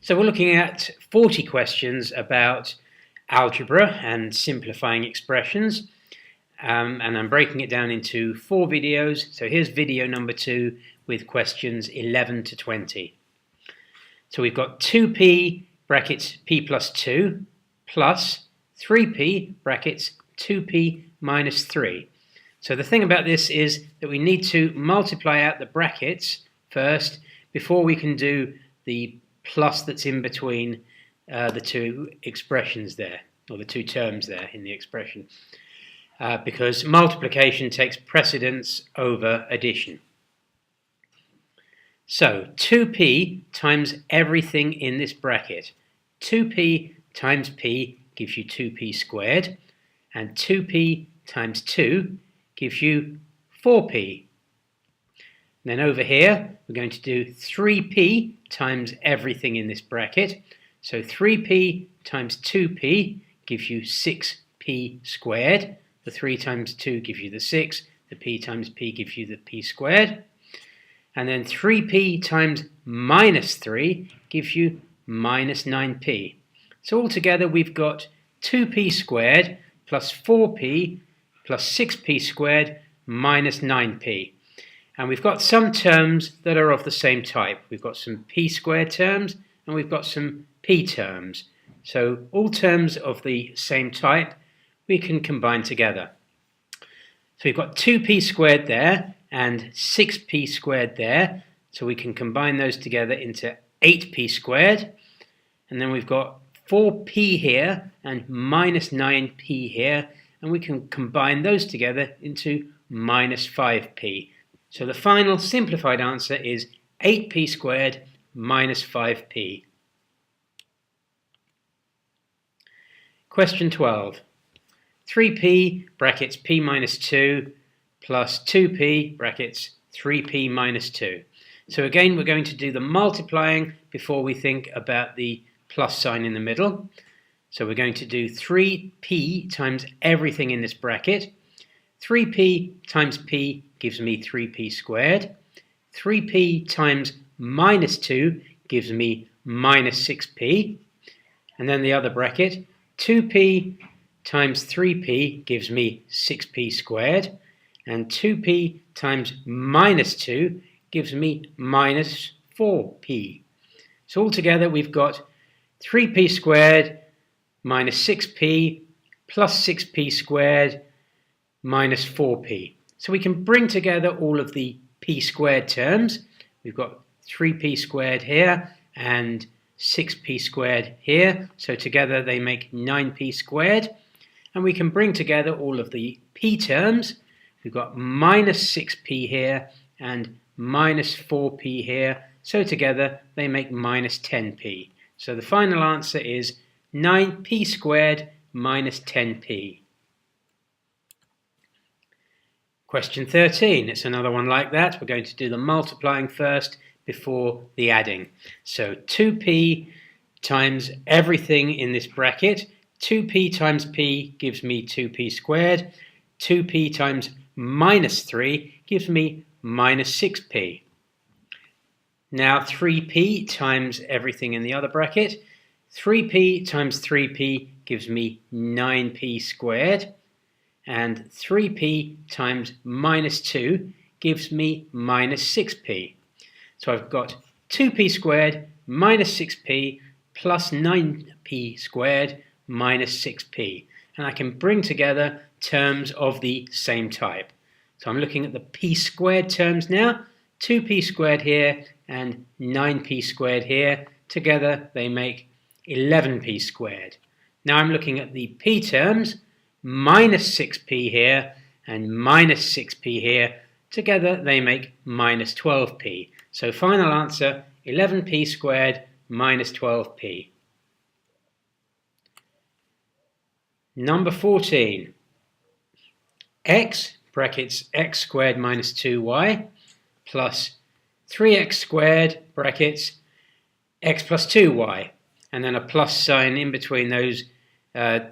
So we're looking at 40 questions about algebra and simplifying expressions, and I'm breaking it down into 4 videos. So here's video number 2 with questions 11 to 20. So we've got 2p brackets p plus 2 plus 3p brackets 2p minus 3. So the thing about this is that we need to multiply out the brackets first before we can do the plus that's in between the two expressions there, or the two terms there in the expression, because multiplication takes precedence over addition. So 2p times everything in this bracket. 2p times p gives you 2p squared, and 2p times 2 gives you 4p. Then over here, we're going to do 3p times everything in this bracket. So 3p times 2p gives you 6p squared. The 3 times 2 gives you the 6. The p times p gives you the p squared. And then 3p times minus 3 gives you minus 9p. So altogether, we've got 2p squared plus 4p plus 6p squared minus 9p. And we've got some terms that are of the same type. We've got some p squared terms and we've got some p terms. So all terms of the same type we can combine together. So we've got 2p squared there and 6p squared there. So we can combine those together into 8p squared. And then we've got 4p here and minus 9p here. And we can combine those together into minus 5p. So the final simplified answer is 8p squared minus 5p. Question 12. 3p brackets p minus 2 plus 2p brackets 3p minus 2. So again, we're going to do the multiplying before we think about the plus sign in the middle. So we're going to do 3p times everything in this bracket. 3p times p gives me 3p squared. 3p times minus 2 gives me minus 6p. And then the other bracket, 2p times 3p gives me 6p squared. And 2p times minus 2 gives me minus 4p. So altogether we've got 3p squared minus 6p plus 6p squared minus 4p. So we can bring together all of the p squared terms. We've got 3p squared here and 6p squared here. So together they make 9p squared. And we can bring together all of the p terms. We've got minus 6p here and minus 4p here. So together they make minus 10p. So the final answer is 9p squared minus 10p. Question 13, it's another one like that. We're going to do the multiplying first before the adding. So 2p times everything in this bracket. 2p times p gives me 2p squared. 2p times minus 3 gives me minus 6p. Now 3p times everything in the other bracket. 3p times 3p gives me 9p squared. And 3p times minus 2 gives me minus 6p. So I've got 2p squared minus 6p plus 9p squared minus 6p. And I can bring together terms of the same type. So I'm looking at the p squared terms now. 2p squared here and 9p squared here. Together they make 11p squared. Now I'm looking at the p terms. Minus 6p here and minus 6p here. Together they make minus 12p. So final answer, 11p squared minus 12p. Number 14. X brackets x squared minus 2y plus 3x squared brackets x plus 2y. And then a plus sign in between those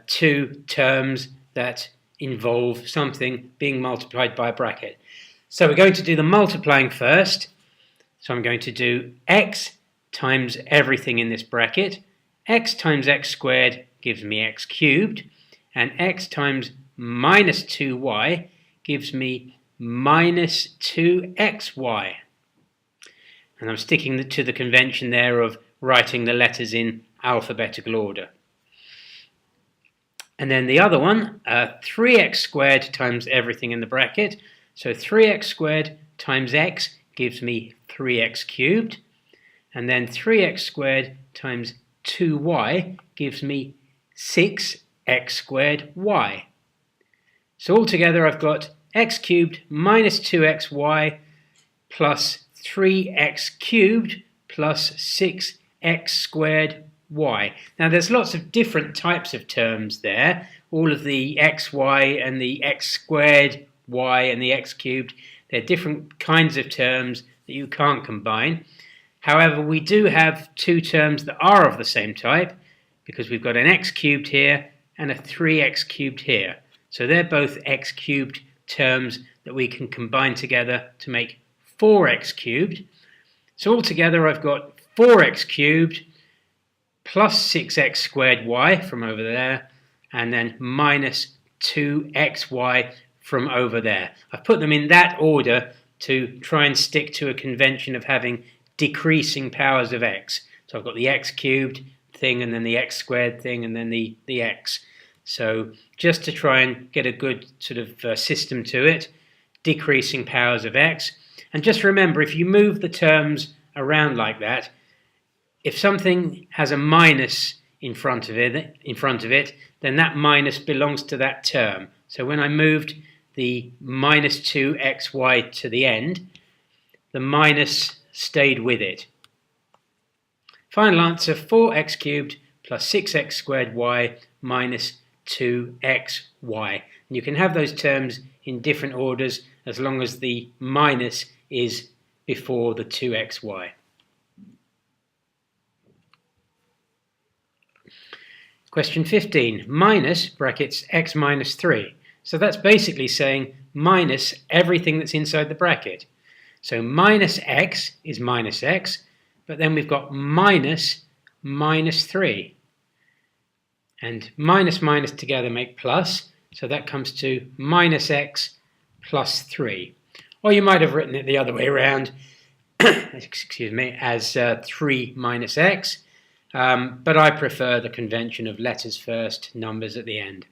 two terms that involve something being multiplied by a bracket. So we're going to do the multiplying first. So I'm going to do x times everything in this bracket. X times x squared gives me x cubed, and x times minus 2y gives me minus 2xy. And I'm sticking to the convention there of writing the letters in alphabetical order. And then the other one, 3x squared times everything in the bracket. So 3x squared times x gives me 3x cubed. And then 3x squared times 2y gives me 6x squared y. So altogether I've got x cubed minus 2xy plus 3x cubed plus 6x squared y. Now there's lots of different types of terms there. All of the xy and the x squared y and the x cubed, they're different kinds of terms that you can't combine. However, we do have two terms that are of the same type, because we've got an x cubed here and a 3x cubed here. So they're both x cubed terms that we can combine together to make 4x cubed. So altogether I've got 4x cubed plus 6x squared y from over there, and then minus 2xy from over there. I've put them in that order to try and stick to a convention of having decreasing powers of x. So I've got the x cubed thing, and then the x squared thing, and then the x. So just to try and get a good sort of system to it, decreasing powers of x. And just remember, if you move the terms around like that, if something has a minus in front of it, then that minus belongs to that term. So when I moved the minus 2xy to the end, the minus stayed with it. Final answer, 4x cubed plus 6x squared y minus 2xy. And you can have those terms in different orders as long as the minus is before the 2xy. Question 15, minus brackets x minus 3. So that's basically saying minus everything that's inside the bracket. So minus x is minus x, but then we've got minus 3. And minus minus together make plus, so that comes to minus x plus 3. Or you might have written it the other way around, excuse me, as 3 minus x. But I prefer the convention of letters first, numbers at the end.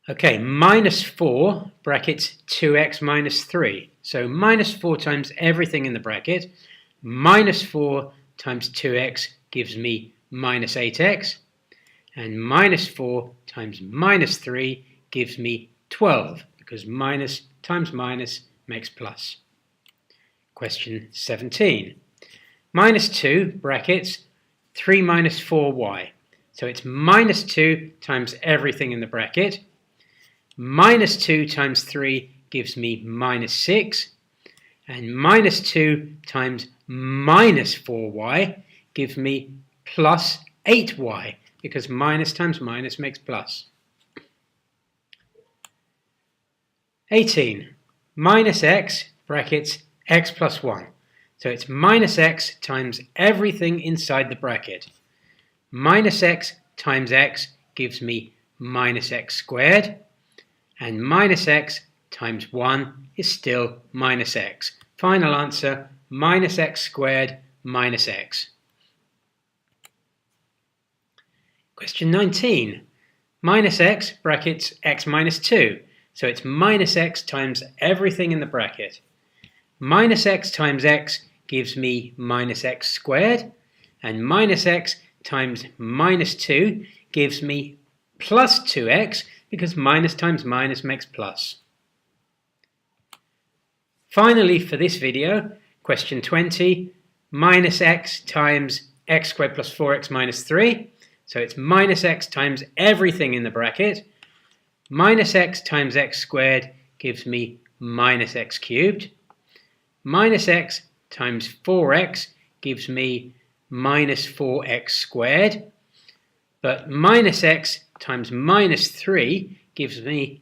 Okay, minus 4 brackets 2x minus 3. So minus 4 times everything in the bracket. Minus 4 times 2x gives me minus 8x. And minus 4 times minus 3 gives me 12, because minus times minus makes plus. Question 17. Minus 2 brackets 3 minus 4y. So it's minus 2 times everything in the bracket. Minus 2 times 3 gives me minus 6. And minus 2 times minus 4y gives me plus 8y, because minus times minus makes plus. 18. Minus x brackets x plus 1. So it's minus x times everything inside the bracket. Minus x times x gives me minus x squared. And minus x times 1 is still minus x. Final answer, minus x squared minus x. Question 19. Minus x brackets x minus 2. So it's minus x times everything in the bracket. Minus x times x gives me minus x squared, and minus x times minus 2 gives me plus 2x, because minus times minus makes plus. Finally, for this video, question 20, minus x times x squared plus 4x minus 3. So it's minus x times everything in the bracket. Minus x times x squared gives me minus x cubed. Minus x times 4x gives me minus 4x squared. But minus x times minus 3 gives me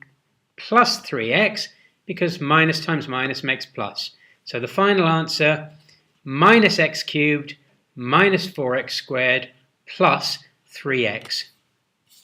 plus 3x, because minus times minus makes plus. So the final answer, minus x cubed minus 4x squared plus 3x.